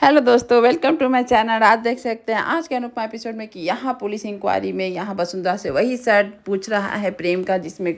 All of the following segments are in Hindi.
हेलो दोस्तों, वेलकम टू माय चैनल। आज देख सकते हैं आज के अनुपमा एपिसोड में कि यहाँ पुलिस इंक्वायरी में यहाँ वसुंधरा से वही शर्ट पूछ रहा है प्रेम का जिसमें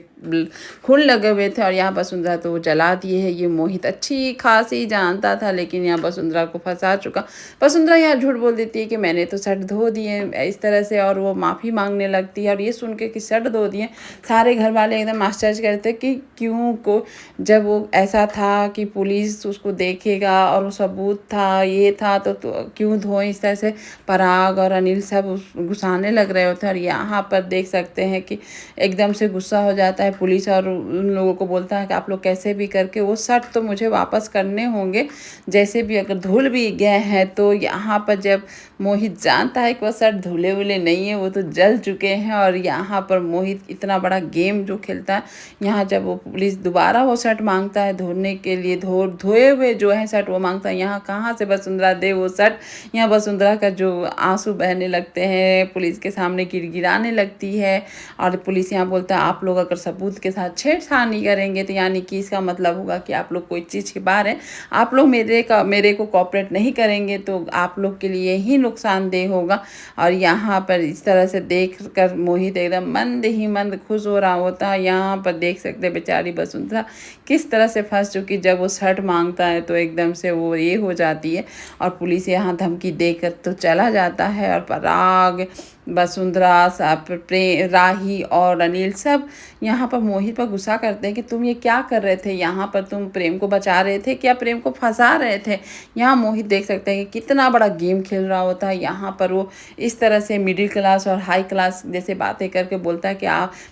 खून लगे हुए थे और यहाँ वसुंधरा तो जला दिए है। ये मोहित अच्छी खासी जानता था लेकिन यहाँ वसुंधरा को फंसा चुका। वसुंधरा यहाँ झूठ बोल देती है कि मैंने तो शर्ट धो दिए इस तरह से, और वो माफ़ी मांगने लगती है। और ये सुन के कि शर्ट धो दिए, सारे घर वाले एकदम आश्चर्य करते कि क्यों को, जब वो ऐसा था कि पुलिस उसको देखेगा और वो सबूत था ये था तो क्यों धोए। इस तरह से पराग और अनिल सब गुस्साने लग रहे होते हैं। और यहाँ पर देख सकते हैं कि एकदम से गुस्सा हो जाता है पुलिस और उन लोगों को बोलता है कि आप लोग कैसे भी करके वो शर्ट तो मुझे वापस करने होंगे, जैसे भी अगर धुल भी गए हैं। तो यहाँ पर जब मोहित जानता है कि वो शर्ट धुले हुए नहीं है, वो तो जल चुके हैं। और यहाँ पर मोहित इतना बड़ा गेम जो खेलता है, यहाँ जब वो पुलिस दोबारा वो शर्ट मांगता है धोने के लिए, धोए हुए जो है शर्ट वो मांगता है, यहाँ कहाँ से वसुंधरा दे वो शर्ट। यहाँ वसुंधरा का जो आंसू बहने लगते हैं, पुलिस के सामने गिड़गिड़ाने लगती है। और पुलिस यहाँ बोलता है आप लोग अगर सबूत के साथ छेड़छाड़ी करेंगे तो यानी कि इसका मतलब होगा कि आप लोग कोई चीज़ के बारे, आप लोग मेरे को कोऑपरेट नहीं करेंगे तो आप लोग के लिए ही नुकसानदेह होगा। और यहाँ पर इस तरह से देख कर मोहित एकदम मंद ही मंद खुश हो रहा होता है। यहाँ पर देख सकते बेचारी वसुंधरा किस तरह से फंस चुकी, जब वो शर्ट मांगता है तो एकदम से वो ये हो जाती है। और पुलिस यहाँ धमकी देकर तो चला जाता है। और पराग, वसुंधरा, राही और अनिल सब यहाँ पर मोहित पर गुस्सा करते हैं कि तुम ये क्या कर रहे थे, यहाँ पर तुम प्रेम को बचा रहे थे क्या प्रेम को फंसा रहे थे। यहाँ मोहित देख सकते हैं कि कितना बड़ा गेम खेल रहा होता है। यहाँ पर वो इस तरह से मिडिल क्लास और हाई क्लास जैसे बातें करके बोलता है कि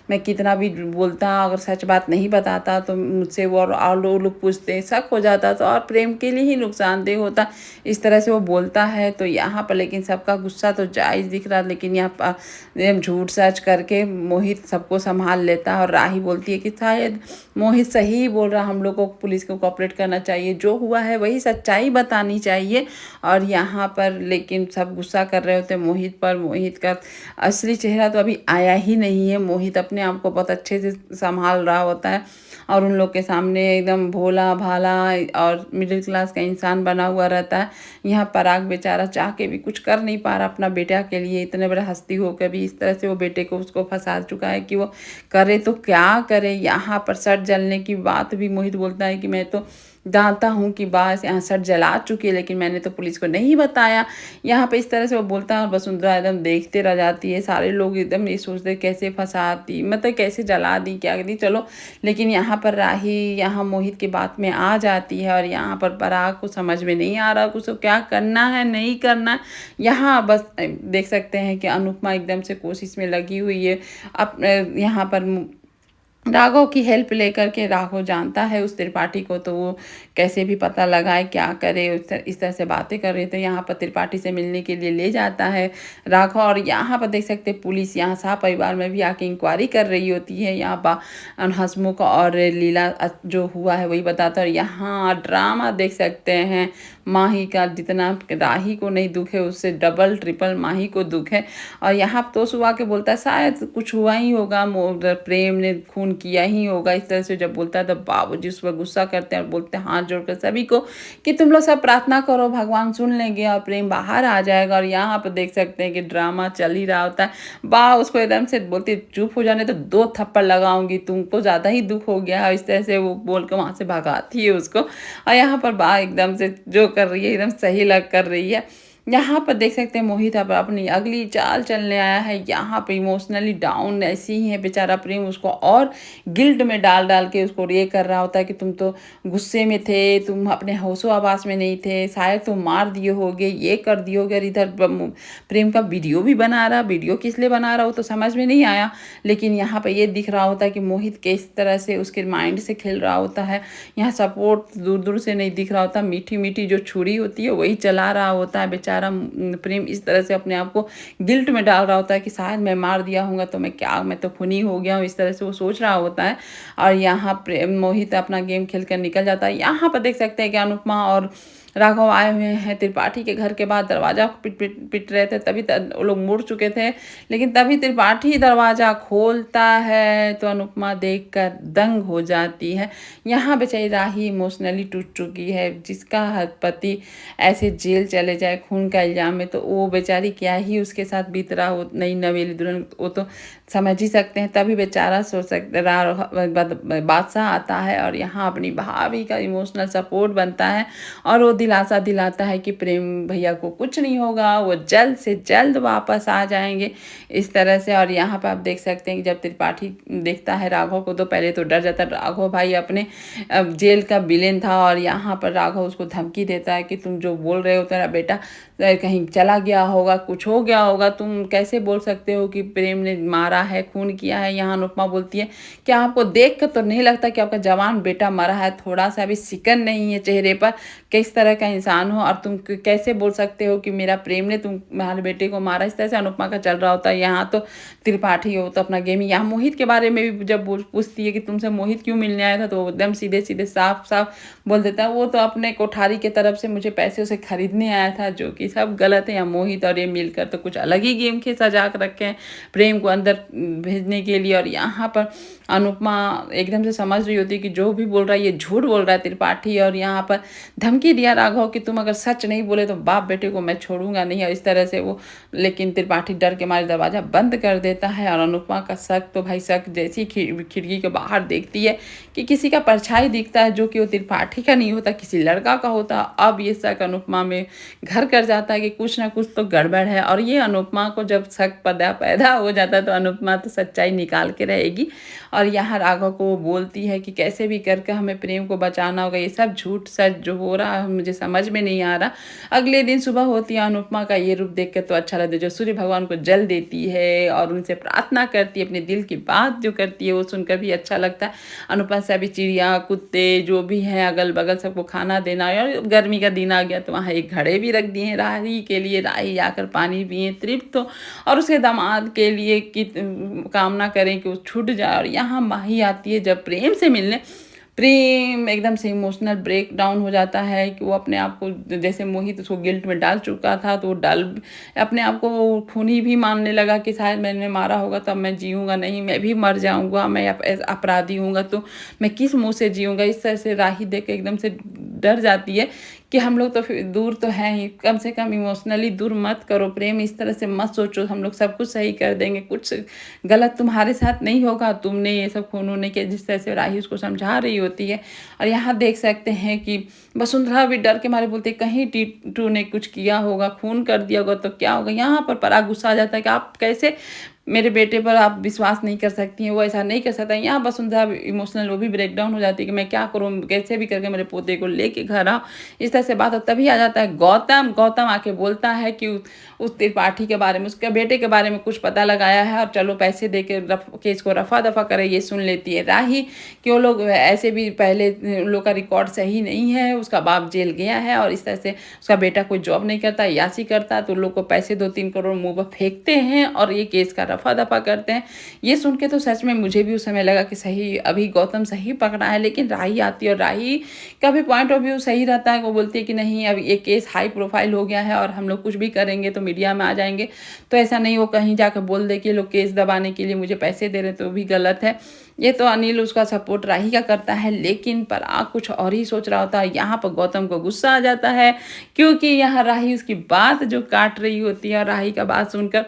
मैं कितना भी बोलता अगर सच बात नहीं बताता तो मुझसे वो और लोग पूछते शक हो जाता तो और प्रेम के लिए ही नुकसानदेह होता। इस तरह से वो बोलता है। तो यहाँ पर लेकिन सबका गुस्सा तो जायज़ दिख रहा, लेकिन यहाँ पर झूठ सच करके मोहित सबको संभाल लेता है। और राही बोलती है कि शायद मोहित सही बोल रहा, हम लोग को पुलिस को कोऑपरेट करना चाहिए, जो हुआ है वही सच्चाई बतानी चाहिए। और यहाँ पर लेकिन सब गुस्सा कर रहे होते हैं मोहित पर। मोहित का असली चेहरा तो अभी आया ही नहीं है। मोहित अपने आप को बहुत अच्छे से संभाल रहा होता है और उन लोग के सामने एकदम भोला भाला और मिडिल क्लास का इंसान बना हुआ रहता है। यहाँ पराग बेचारा चाह के भी कुछ कर नहीं पा रहा अपना बेटा के लिए, इतने बड़े हस्ती होकर भी इस तरह से वो बेटे को उसको फंसा चुका है कि वो करे तो क्या करे। यहाँ पर सर जलने की बात भी मोहित बोलता है कि मैं तो जानता हूँ कि बस यहाँ सर जला चुकी है लेकिन मैंने तो पुलिस को नहीं बताया। यहाँ पे इस तरह से वो बोलता है और वसुंधरा एकदम देखते रह जाती है। सारे लोग एकदम ये सोचते कैसे फंसाती, मतलब कैसे जला दी क्या दी, चलो। लेकिन यहाँ पर राही यहाँ मोहित की बात में आ जाती है और यहाँ पर पराग को समझ में नहीं आ रहा कुछ क्या करना है नहीं करना। यहाँ बस देख सकते हैं कि अनुपमा एकदम से कोशिश में लगी हुई है। अब यहाँ पर राघव की हेल्प लेकर के, राघव जानता है उस त्रिपाठी को तो वो कैसे भी पता लगाए क्या करे, इस तरह से बातें कर रहे थे। यहाँ पर त्रिपाठी से मिलने के लिए ले जाता है राघव। और यहाँ पर देख सकते पुलिस यहाँ शाह परिवार में भी आके इंक्वायरी कर रही होती है। यहाँ पर हंसमुख और लीला जो हुआ है वही बताता है। और यहाँ ड्रामा देख सकते हैं, माही का जितना राही को नहीं दुख है उससे डबल ट्रिपल माही को दुख है। और यहाँ तो सुबह के बोलता है शायद कुछ हुआ ही होगा, प्रेम ने खून किया ही होगा। इस तरह से जब बोलता है तब बाबूजी उस पर गुस्सा करते हैं और बोलते हैं हाथ जोड़कर सभी को कि तुम लोग सब प्रार्थना करो, भगवान सुन लेंगे और प्रेम बाहर आ जाएगा। और यहाँ पर देख सकते हैं कि ड्रामा चल ही रहा होता है। बा उसको एकदम से बोलती चुप हो जाने तो 2 थप्पड़ लगाऊंगी, तुमको ज़्यादा ही दुख हो गया है। इस तरह से वो बोल कर वहाँ से भगाती है उसको। और यहाँ पर बा एकदम से जो कर रही है एकदम सही लग कर रही है। यहाँ पर देख सकते हैं मोहित अब अपनी अगली चाल चलने आया है। यहाँ पे इमोशनली डाउन ऐसी ही है बेचारा प्रेम, उसको और गिल्ट में डाल डाल के उसको ये कर रहा होता है कि तुम तो गुस्से में थे, तुम अपने होशो आवास में नहीं थे, शायद तुम मार दिए होगे, ये कर दिए होगे। इधर प्रेम का वीडियो भी बना रहा, वीडियो किस लिए बना रहा हो तो समझ में नहीं आया। लेकिन यहाँ पर ये दिख रहा होता है कि मोहित किस तरह से उसके माइंड से खेल रहा होता है। यहाँ सपोर्ट दूर दूर से नहीं दिख रहा होता, मीठी मीठी जो छुरी होती है वही चला रहा होता है बेचारा प्रेम। इस तरह से अपने आप को गिल्ट में डाल रहा होता है कि शायद मैं मार दिया हूँगा तो मैं तो खूनी हो गया हूँ, इस तरह से वो सोच रहा होता है। और यहाँ प्रेम मोहित अपना गेम खेल कर निकल जाता है। यहाँ पर देख सकते हैं कि अनुपमा और राघव आए हुए हैं त्रिपाठी के घर के बाद, दरवाज़ा पिट पिट पिट रहे थे, तभी वो लोग मुड़ चुके थे, लेकिन तभी त्रिपाठी दरवाज़ा खोलता है तो अनुपमा देखकर दंग हो जाती है। यहाँ बेचारी राही इमोशनली टूट चुकी है, जिसका पति ऐसे जेल चले जाए खून का इल्ज़ाम में, तो वो बेचारी क्या ही उसके साथ बीत रहा हो, नई नवेली दुल्हन, वो तो समझ ही सकते हैं। तभी बेचारा सोच सकते बादशाह आता है और यहाँ अपनी भाभी का इमोशनल सपोर्ट बनता है और वो दिलासा दिलाता है कि प्रेम भैया को कुछ नहीं होगा, वो जल्द से जल्द वापस आ जाएंगे, इस तरह से। और यहाँ पर आप देख सकते हैं कि जब त्रिपाठी देखता है राघव को तो पहले तो डर जाता है। राघव भाई अपने जेल का विलेन था और यहाँ पर राघव उसको धमकी देता है कि तुम जो बोल रहे हो तेरा बेटा कहीं चला गया होगा, कुछ हो गया होगा, तुम कैसे बोल सकते हो कि प्रेम ने मारा है, खून किया है। यहाँ अनुपमा बोलती है कि आपको देख कर तो नहीं लगता कि आपका जवान बेटा मरा है, थोड़ा सा भी सिकन नहीं है चेहरे पर, किस तरह का इंसान हो और तुम कैसे बोल सकते हो कि मेरा प्रेम ने तुम्हारे बेटे को मारा। इस तरह से अनुपमा का चल रहा होता है। यहाँ तो त्रिपाठी हो तो अपना गेम, यहाँ मोहित के बारे में भी जब पूछती है कि तुमसे मोहित क्यों मिलने आया था, तो वो एकदम सीधे सीधे साफ साफ बोल देता है वो तो अपने कोठारी के तरफ से मुझे पैसे से खरीदने आया था, जो कि सब गलत है। यहाँ मोहित और ये मिलकर तो कुछ अलग ही गेम के सजा कर रखे हैं प्रेम को अंदर भेजने के लिए। और यहाँ पर अनुपमा एकदम से समझ रही होती है कि जो भी बोल रहा है ये झूठ बोल रहा है त्रिपाठी, और यहाँ पर धमकी दिया राघव कि तुम अगर सच नहीं बोले तो बाप बेटे को मैं छोड़ूंगा नहीं, और इस तरह से वो, लेकिन त्रिपाठी डर के मारे दरवाज़ा बंद कर देता है। और अनुपमा का शक तो भाई शक, जैसी खिड़की के बाहर देखती है कि किसी का परछाई दिखता है जो कि वो त्रिपाठी का नहीं होता, किसी लड़का का होता। अब ये शक अनुपमा में घर कर जाता है कि कुछ ना कुछ तो गड़बड़ है। और ये अनुपमा को जब शक पैदा हो जाता है तो अनुपमा तो सच्चाई निकाल के रहेगी। और यहाँ राघव को वो बोलती है कि कैसे भी करके हमें प्रेम को बचाना होगा, ये सब झूठ सच जो हो रहा है मुझे समझ में नहीं आ रहा। अगले दिन सुबह होती है, अनुपमा का ये रूप देख कर तो अच्छा लगता है, जो सूर्य भगवान को जल देती है और उनसे प्रार्थना करती है, अपने दिल की बात जो करती है वो सुनकर भी अच्छा लगता है। अनुपमा से अभी चिड़िया कुत्ते जो भी हैं अगल बगल सबको खाना देना, और गर्मी का दिन आ गया तो वहाँ एक घड़े भी रख दिए हैं राही के लिए, राही आकर पानी पिए तृप्त हो और उसके दामाद के लिए कि कामना करें कि वो छूट जाए। और यहाँ माही आती है जब प्रेम से मिलने, प्रेम एकदम से इमोशनल ब्रेक डाउन हो जाता है कि वो अपने आप को, जैसे मोहित उसको गिल्ट में डाल चुका था तो वो अपने आप को वो खूनी भी मानने लगा कि शायद मैंने मारा होगा तब मैं जीऊँगा नहीं, मैं भी मर जाऊँगा, मैं अपराधी हूँगा तो मैं किस मुँह से जीऊँगा। इस तरह से राही देख के एकदम से डर जाती है कि हम लोग तो फिर दूर तो हैं ही, कम से कम इमोशनली दूर मत करो प्रेम, इस तरह से मत सोचो, हम लोग सब कुछ सही कर देंगे, कुछ गलत तुम्हारे साथ नहीं होगा, तुमने ये सब खून होने के, जिस तरह से राही उसको समझा रही होती है। और यहाँ देख सकते हैं कि वसुंधरा भी डर के मारे बोलते कहीं टीटू ने कुछ किया होगा, खून कर दिया होगा तो क्या होगा। यहाँ पर पराग गुस्सा आ जाता है कि आप कैसे मेरे बेटे पर आप विश्वास नहीं कर सकती हैं, वो ऐसा नहीं कर सकता। यहाँ वसुंधरा इमोशनल वो भी ब्रेक डाउन हो जाती है कि मैं क्या करूँ, कैसे भी करके मेरे पोते को लेके घर आओ, इस तरह से बात हो। तभी आ जाता है गौतम। गौतम आके बोलता है कि उस त्रिपाठी के बारे में, उसके बेटे के बारे में कुछ पता लगाया है और चलो पैसे दे के केस को रफा दफा करे। ये सुन लेती है राही कि वो लोग ऐसे भी पहले उन लोग का रिकॉर्ड सही नहीं है, उसका बाप जेल गया है और इस तरह से उसका बेटा कोई जॉब नहीं करता, यासी करता, तो लोग को पैसे 2-3 करोड़ मुँह पर फेंकते हैं और ये केस का रफा दफा करते हैं। ये सुन के तो सच में मुझे भी उस समय लगा कि सही, अभी गौतम सही पकड़ा है। लेकिन राही आती है और राही का भी पॉइंट ऑफ व्यू सही रहता है। वो बोलती है कि नहीं, अब ये केस हाई प्रोफाइल हो गया है और हम लोग कुछ भी करेंगे तो मीडिया में आ जाएंगे, तो ऐसा नहीं वो कहीं जाकर बोल दे कि लोग केस दबाने के लिए मुझे पैसे दे रहे, तो भी गलत है। ये तो अनिल उसका सपोर्ट राही का करता है, लेकिन पराग कुछ और ही सोच रहा होता है। यहाँ पर गौतम को गुस्सा आ जाता है क्योंकि यहाँ राही उसकी बात जो काट रही होती है और राही का बात सुनकर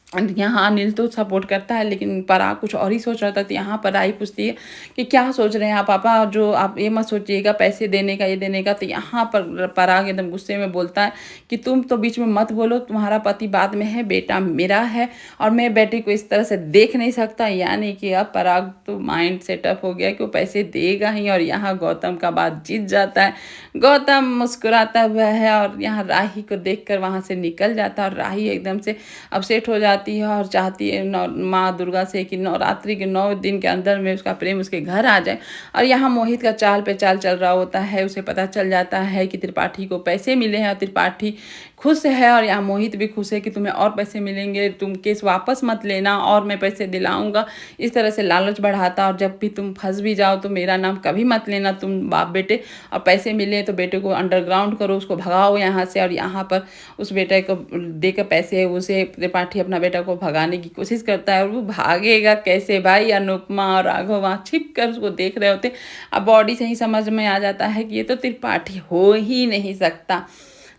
यहाँ अनिल तो सपोर्ट करता है, लेकिन पराग कुछ और ही सोच रहा था। तो यहाँ पर राही पूछती है कि क्या सोच रहे हैं आप पापा, जो आप ये मत सोचिएगा पैसे देने का, ये देने का। तो यहाँ पर पराग एकदम गुस्से में बोलता है कि तुम तो बीच में मत बोलो, तुम्हारा पति बाद में है, बेटा मेरा है और मैं बेटे को इस तरह से देख नहीं सकता। यानी कि अब पराग तो माइंड सेटअप हो गया कि वो पैसे देगा ही। और यहाँ गौतम का बात जीत जाता है। गौतम मुस्कुराता हुआ है और यहाँ राही को देख कर वहाँ से निकल जाता है और राही एकदम से अपसेट हो जाती जाती है और चाहती है माँ दुर्गा से कि नवरात्रि के 9 दिन के अंदर में उसका प्रेम उसके घर आ जाए। और यहाँ मोहित का चाल पे चाल चल रहा होता है। उसे पता चल जाता है कि त्रिपाठी को पैसे मिले हैं और त्रिपाठी खुश है और यहाँ मोहित भी खुश है कि तुम्हें और पैसे मिलेंगे, तुम केस वापस मत लेना और मैं पैसे दिलाऊंगा। इस तरह से लालच बढ़ाता और जब भी तुम फंस भी जाओ तो मेरा नाम कभी मत लेना तुम बाप बेटे, और पैसे मिले तो बेटे को अंडरग्राउंड करो, उसको भगाओ यहाँ से। और यहाँ पर उस बेटे को देकर पैसे उसे त्रिपाठी अपना बेटा को भगाने की कोशिश करता है। और वो भागेगा कैसे भाई? अनुपमा और राघव वहाँ छिप कर उसको देख रहे होते। अब बॉडी से ही समझ में आ जाता है कि ये तो त्रिपाठी हो ही नहीं सकता।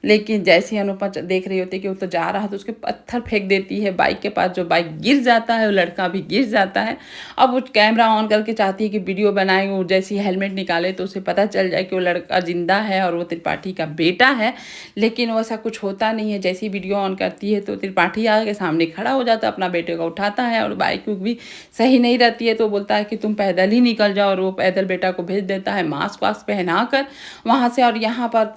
लेकिन जैसे ही अनुपमा देख रही होती है कि वो तो जा रहा है तो उसके पत्थर फेंक देती है बाइक के पास, जो बाइक गिर जाता है, वो लड़का भी गिर जाता है। अब वो कैमरा ऑन करके चाहती है कि वीडियो बनाए। वो जैसे ही हेलमेट निकाले तो उसे पता चल जाए कि वो लड़का जिंदा है और वो त्रिपाठी का बेटा है। लेकिन वैसा कुछ होता नहीं है। जैसे ही वीडियो ऑन करती है तो त्रिपाठी आगे सामने खड़ा हो जाता है, अपना बेटे को उठाता है और बाइक भी सही नहीं रहती है तो बोलता है कि तुम पैदल ही निकल जाओ, और वो पैदल बेटा को भेज देता है मास्क वास्क पहना कर वहाँ से। और यहाँ पर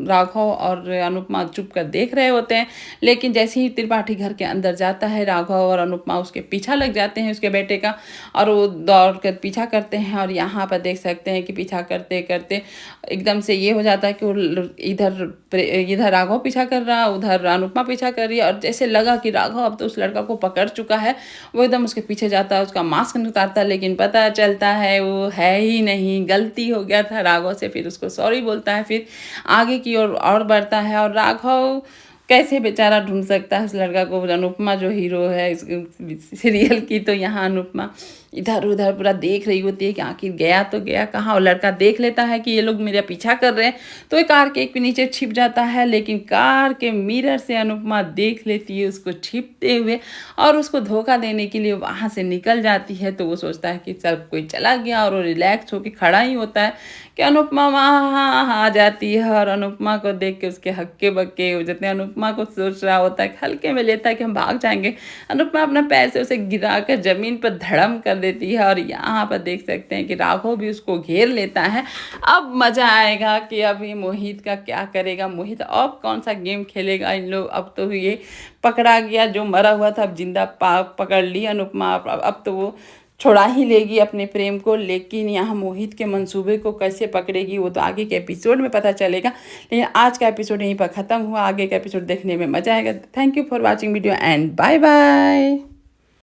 राघव और अनुपमा चुप कर देख रहे होते हैं। लेकिन जैसे ही त्रिपाठी घर के अंदर जाता है, राघव और अनुपमा उसके पीछा लग जाते हैं उसके बेटे का, और वो दौड़ कर पीछा करते हैं। और यहाँ पर देख सकते हैं कि पीछा करते करते एकदम से ये हो जाता है कि वो इधर राघव पीछा कर रहा, उधर अनुपमा पीछा कर रही है। और जैसे लगा कि राघव अब तो उस लड़का को पकड़ चुका है, वो एकदम उसके पीछे जाता है, उसका मास्क उतारता है। लेकिन पता चलता है वो है ही नहीं, गलती हो गया था राघव से। फिर उसको सॉरी बोलता है, फिर आगे की ओर और बढ़ता है। और राघव कैसे बेचारा ढूंढ सकता है उस लड़का को? अनुपमा जो हीरो है इस सीरियल की, तो यहाँ अनुपमा इधर उधर पूरा देख रही होती है कि आखिर गया तो गया कहाँ। और लड़का देख लेता है कि ये लोग मेरा पीछा कर रहे हैं तो एक कार के एक नीचे छिप जाता है। लेकिन कार के मिरर से अनुपमा देख लेती है उसको छिपते हुए और उसको धोखा देने के लिए वहाँ से निकल जाती है। तो वो सोचता है कि सब कोई चला गया और वो रिलैक्स होकर खड़ा ही होता है कि अनुपमा वहाँ आ जाती है। और अनुपमा को देख के उसके हक्के बक्के हो जाते हैं। अनुपमा को सोच रहा होता है, हल्के में लेता है कि हम भाग जाएंगे। अनुपमा अपना पैर से उसे गिरा कर जमीन पर धड़म कर देती है। और यहाँ पर देख सकते हैं कि राघव भी उसको घेर लेता है। अब मज़ा आएगा कि अब ये मोहित का क्या करेगा, मोहित अब कौन सा गेम खेलेगा इन लोग। अब तो ये पकड़ा गया, जो मरा हुआ था अब जिंदा पकड़ ली अनुपमा। अब तो वो छुड़ा ही लेगी अपने प्रेम को। लेकिन यहाँ मोहित के मंसूबे को कैसे पकड़ेगी वो तो आगे के एपिसोड में पता चलेगा। लेकिन आज का एपिसोड यहीं पर ख़त्म हुआ, आगे का एपिसोड देखने में मज़ा आएगा। Thank you for watching video and bye bye.